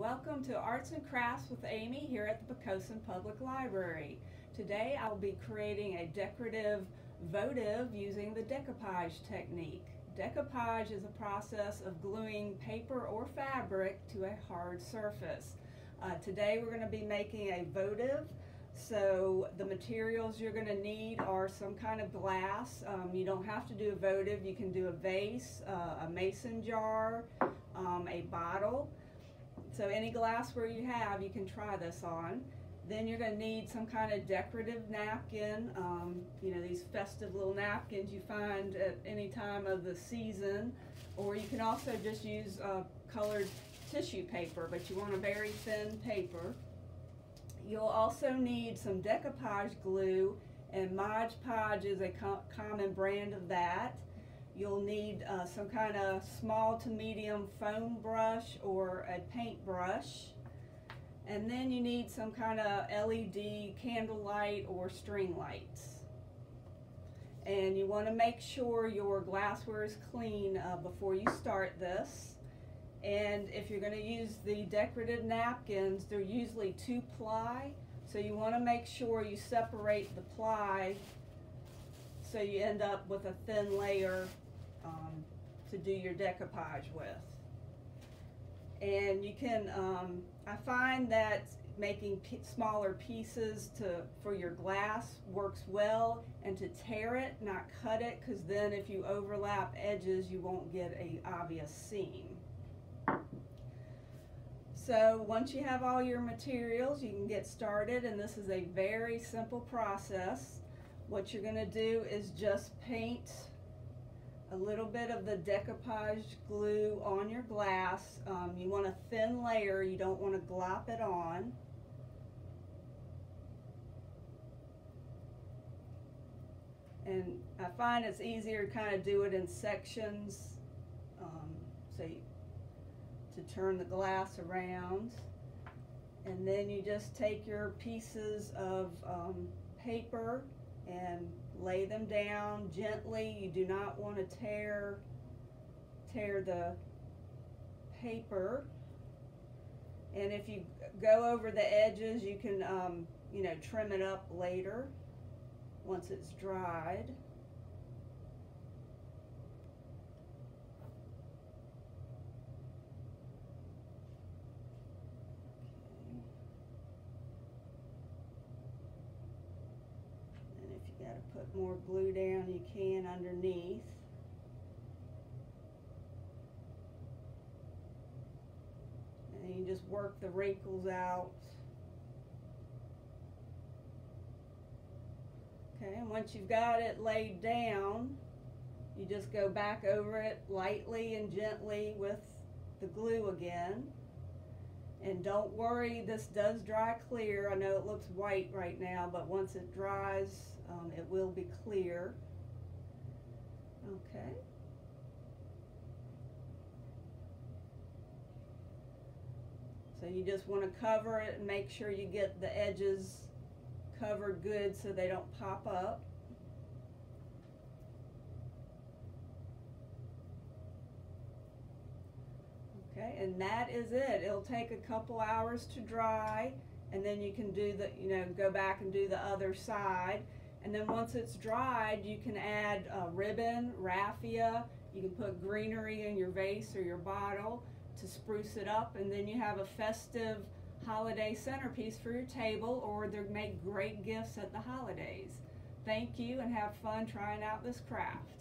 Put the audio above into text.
Welcome to Arts and Crafts with Amy here at the Poquoson Public Library. Today I'll be creating a decorative votive using the decoupage technique. Decoupage is a process of gluing paper or fabric to a hard surface. Today we're going to be making a votive. So the materials you're going to need are some kind of glass. You don't have to do a votive. You can do a vase, a mason jar, a bottle. So any glassware you have, you can try this on. Then you're going to need some kind of decorative napkin. You know, these festive little napkins you find at any time of the season. Or you can also just use colored tissue paper, but you want a very thin paper. You'll also need some decoupage glue, and Mod Podge is a common brand of that. You'll need some kind of small to medium foam brush or a paint brush. And then you need some kind of LED candle light or string lights. And you want to make sure your glassware is clean before you start this. And if you're going to use the decorative napkins, they're usually 2-ply. So you want to make sure you separate the ply so you end up with a thin layer to do your decoupage with. And you can, I find that making smaller pieces for your glass works well, and to tear it, not cut it, because then if you overlap edges you won't get an obvious seam. So once you have all your materials, you can get started, and this is a very simple process. What you're going to do is just paint a little bit of the decoupage glue on your glass. You want a thin layer, you don't want to glop it on. And I find it's easier to kind of do it in sections, to turn the glass around. And then you just take your pieces of paper and lay them down gently. You do not want to tear the paper. And if you go over the edges, you can you know, trim it up later once it's dried. Put more glue down, you can underneath. And you just work the wrinkles out. Okay, and once you've got it laid down, you just go back over it lightly and gently with the glue again. And don't worry, this does dry clear. I know it looks white right now, but once it dries, it will be clear. Okay. So you just want to cover it and make sure you get the edges covered good so they don't pop up. Okay, and that is it. It'll take a couple hours to dry, and then you can do the, you know, go back and do the other side. And then once it's dried, you can add ribbon, raffia. You can put greenery in your vase or your bottle to spruce it up, and then you have a festive holiday centerpiece for your table, or they make great gifts at the holidays. Thank you, and have fun trying out this craft.